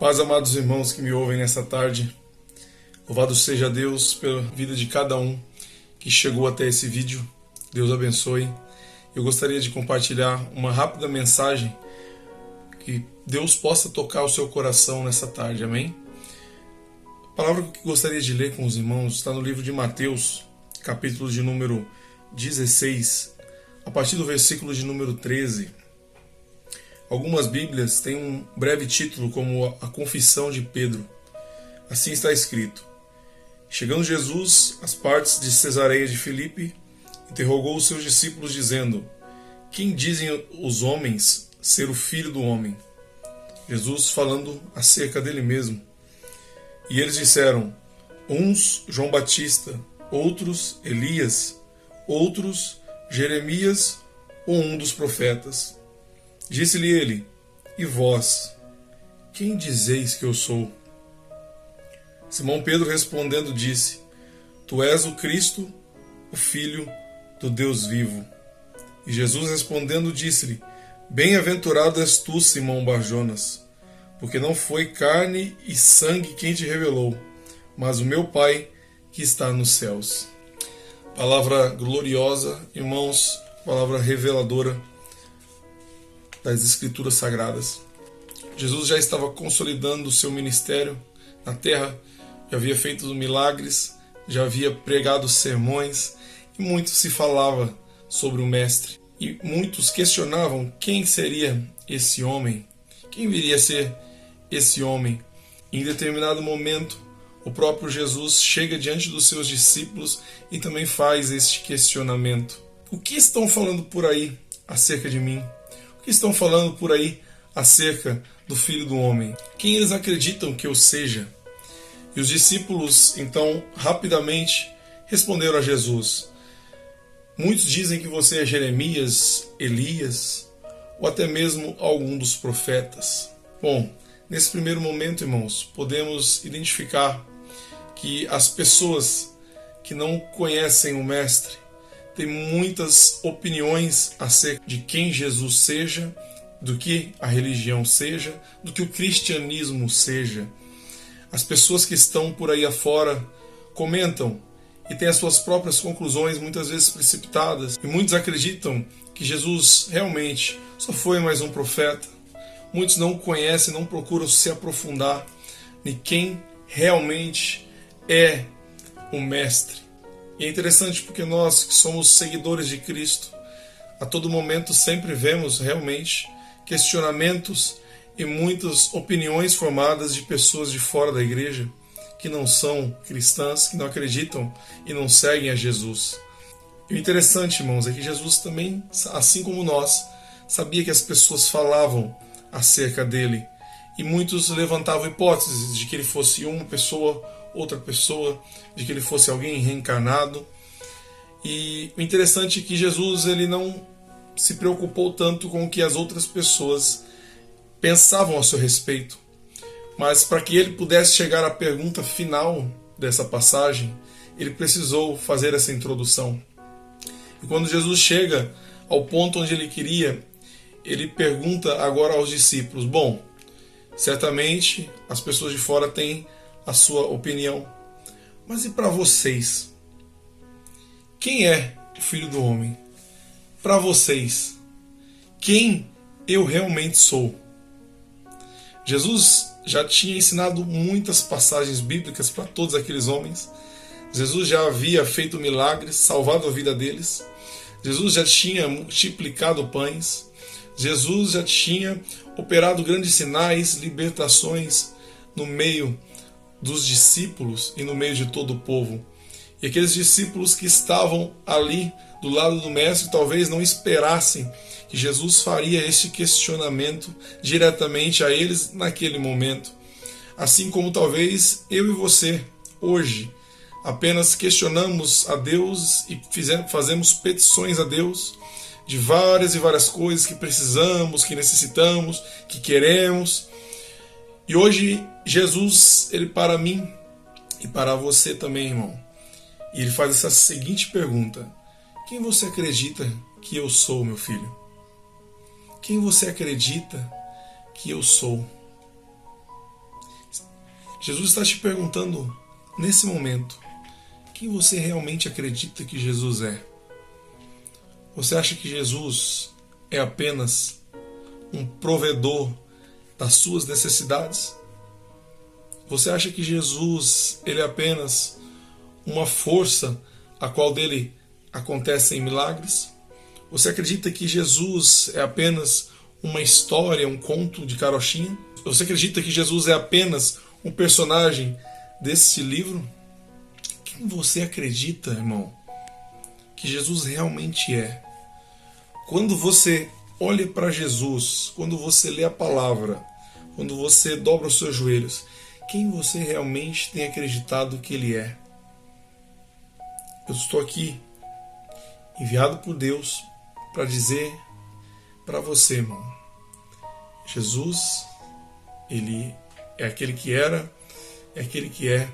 Paz, amados irmãos que me ouvem nessa tarde. Louvado seja Deus pela vida de cada um que chegou até esse vídeo. Deus abençoe. Eu gostaria de compartilhar uma rápida mensagem que Deus possa tocar o seu coração nessa tarde, amém? A palavra que gostaria de ler com os irmãos está no livro de Mateus, capítulo de número 16, a partir do versículo de número 13. Algumas Bíblias têm um breve título como a Confissão de Pedro. Assim está escrito: Chegando Jesus às partes de Cesareia de Filipe, interrogou os seus discípulos dizendo: Quem dizem os homens ser o Filho do Homem? Jesus falando acerca dele mesmo. E eles disseram: uns João Batista, outros Elias, outros Jeremias ou um dos profetas. Disse-lhe ele: E vós, quem dizeis que eu sou? Simão Pedro respondendo disse: Tu és o Cristo, o Filho do Deus vivo. E Jesus respondendo disse-lhe: Bem-aventurado és tu, Simão Bar-Jonas, porque não foi carne e sangue quem te revelou, mas o meu Pai que está nos céus. Palavra gloriosa, irmãos, palavra reveladora das Escrituras Sagradas. Jesus já estava consolidando o seu ministério na terra, já havia feito milagres, já havia pregado sermões, e muito se falava sobre o Mestre. E muitos questionavam quem seria esse homem, quem viria a ser esse homem. Em determinado momento, o próprio Jesus chega diante dos seus discípulos e também faz este questionamento. O que estão falando por aí acerca de mim? O que estão falando por aí acerca do Filho do Homem? Quem eles acreditam que eu seja? E os discípulos, então, rapidamente responderam a Jesus: Muitos dizem que você é Jeremias, Elias, ou até mesmo algum dos profetas. Bom, nesse primeiro momento, irmãos, podemos identificar que as pessoas que não conhecem o Mestre têm muitas opiniões acerca de quem Jesus seja, do que a religião seja, do que o cristianismo seja. As pessoas que estão por aí afora comentam e têm as suas próprias conclusões, muitas vezes precipitadas, e muitos acreditam que Jesus realmente só foi mais um profeta. Muitos não conhecem, não procuram se aprofundar em quem realmente é o Mestre. E é interessante porque nós que somos seguidores de Cristo, a todo momento sempre vemos realmente questionamentos e muitas opiniões formadas de pessoas de fora da igreja que não são cristãs, que não acreditam e não seguem a Jesus. E o interessante, irmãos, é que Jesus também, assim como nós, sabia que as pessoas falavam acerca dele e muitos levantavam hipóteses de que ele fosse uma pessoa, outra pessoa, de que ele fosse alguém reencarnado. E o interessante é que Jesus ele não se preocupou tanto com o que as outras pessoas pensavam a seu respeito, mas para que ele pudesse chegar à pergunta final dessa passagem, ele precisou fazer essa introdução. E quando Jesus chega ao ponto onde ele queria, ele pergunta agora aos discípulos: bom, certamente as pessoas de fora têm a sua opinião, mas e para vocês? Quem é o Filho do Homem? Para vocês, quem eu realmente sou? Jesus já tinha ensinado muitas passagens bíblicas para todos aqueles homens. Jesus já havia feito milagres, salvado a vida deles. Jesus já tinha multiplicado pães. Jesus já tinha operado grandes sinais, libertações no meio dos discípulos e no meio de todo o povo. E aqueles discípulos que estavam ali do lado do Mestre talvez não esperassem que Jesus faria este questionamento diretamente a eles naquele momento. Assim como talvez eu e você, hoje, apenas questionamos a Deus e fazemos petições a Deus de várias e várias coisas que precisamos, que necessitamos, que queremos. E hoje Jesus, ele para mim e para você também, irmão, e ele faz essa seguinte pergunta: quem você acredita que eu sou, meu filho? Quem você acredita que eu sou? Jesus está te perguntando nesse momento: quem você realmente acredita que Jesus é? Você acha que Jesus é apenas um provedor das suas necessidades? Você acha que Jesus ele é apenas uma força a qual dele acontecem milagres? Você acredita que Jesus é apenas uma história, um conto de carochinha? Você acredita que Jesus é apenas um personagem desse livro? Quem você acredita, irmão, que Jesus realmente é? Quando você olha para Jesus, quando você lê a palavra, quando você dobra os seus joelhos, quem você realmente tem acreditado que Ele é? Eu estou aqui, enviado por Deus, para dizer para você, irmão, Jesus, Ele é aquele que era, é aquele que é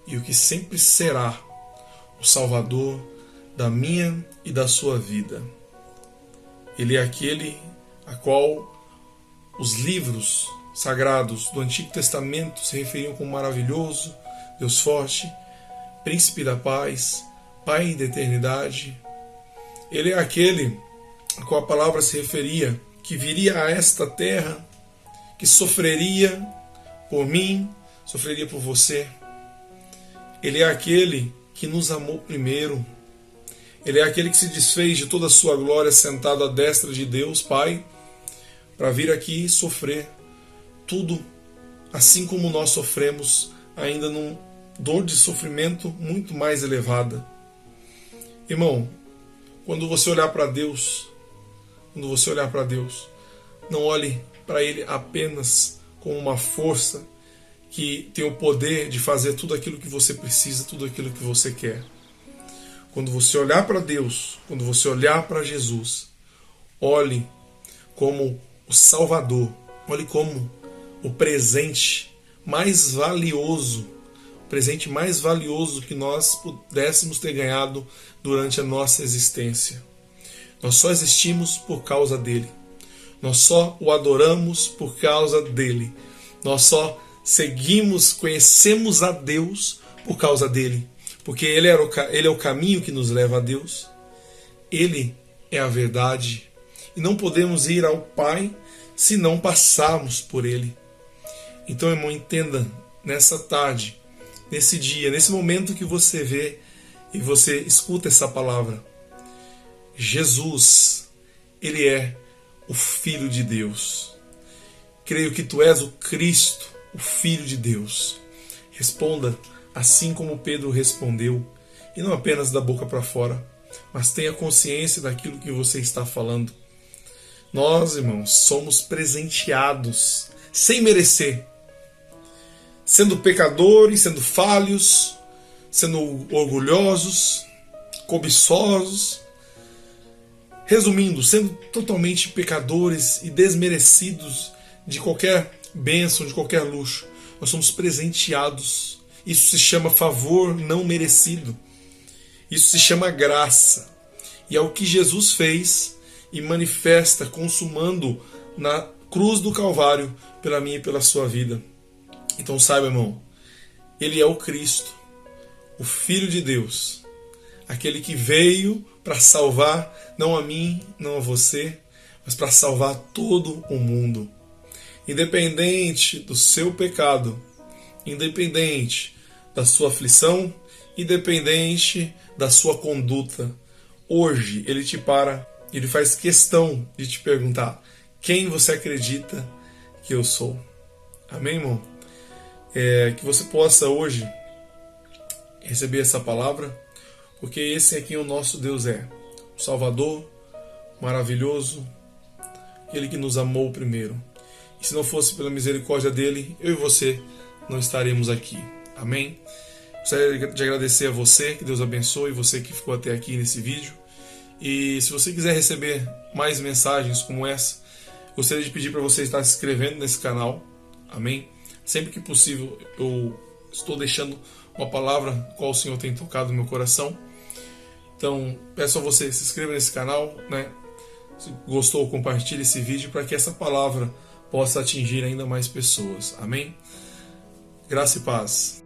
e o que sempre será o Salvador da minha e da sua vida. Ele é aquele a qual os livros sagrados do Antigo Testamento se referiam como maravilhoso, Deus forte, príncipe da paz, Pai da eternidade. Ele é aquele a qual a palavra se referia, que viria a esta terra, que sofreria por mim, sofreria por você. Ele é aquele que nos amou primeiro. Ele é aquele que se desfez de toda a sua glória sentado à destra de Deus, Pai, para vir aqui sofrer tudo, assim como nós sofremos, ainda num dor de sofrimento muito mais elevada. Irmão, quando você olhar para Deus, não olhe para Ele apenas como uma força que tem o poder de fazer tudo aquilo que você precisa, tudo aquilo que você quer. Quando você olhar para Deus, quando você olhar para Jesus, olhe como o Salvador, olhe como o presente mais valioso que nós pudéssemos ter ganhado durante a nossa existência. Nós só existimos por causa dele. Nós só o adoramos por causa dele. Nós só seguimos, conhecemos a Deus por causa dele. Porque ele é o caminho que nos leva a Deus. Ele é a verdade. E não podemos ir ao Pai se não passarmos por ele. Então, irmão, entenda nessa tarde, nesse dia, nesse momento que você vê e você escuta essa palavra. Jesus, Ele é o Filho de Deus. Creio que tu és o Cristo, o Filho de Deus. Responda assim como Pedro respondeu, e não apenas da boca para fora, mas tenha consciência daquilo que você está falando. Nós, irmãos, somos presenteados sem merecer, sendo pecadores, sendo falhos, sendo orgulhosos, cobiçosos, resumindo, sendo totalmente pecadores e desmerecidos de qualquer bênção, de qualquer luxo. Nós somos presenteados. Isso se chama favor não merecido. Isso se chama graça. E é o que Jesus fez e manifesta, consumando na cruz do Calvário pela minha e pela sua vida. Então saiba, irmão, Ele é o Cristo, o Filho de Deus, aquele que veio para salvar, não a mim, não a você, mas para salvar todo o mundo. Independente do seu pecado, independente da sua aflição, independente da sua conduta, hoje Ele te para, Ele faz questão de te perguntar: quem você acredita que eu sou? Amém, irmão? Que você possa hoje receber essa palavra, porque esse é quem o nosso Deus é, o Salvador, maravilhoso, Ele que nos amou primeiro. E se não fosse pela misericórdia dele, eu e você não estaríamos aqui. Amém? Gostaria de agradecer a você, que Deus abençoe você que ficou até aqui nesse vídeo. E se você quiser receber mais mensagens como essa, gostaria de pedir para você estar se inscrevendo nesse canal. Amém? Sempre que possível eu estou deixando uma palavra qual o Senhor tem tocado no meu coração. Então peço a você, se inscreva nesse canal, né? Se gostou, compartilhe esse vídeo para que essa palavra possa atingir ainda mais pessoas. Amém? Graça e paz.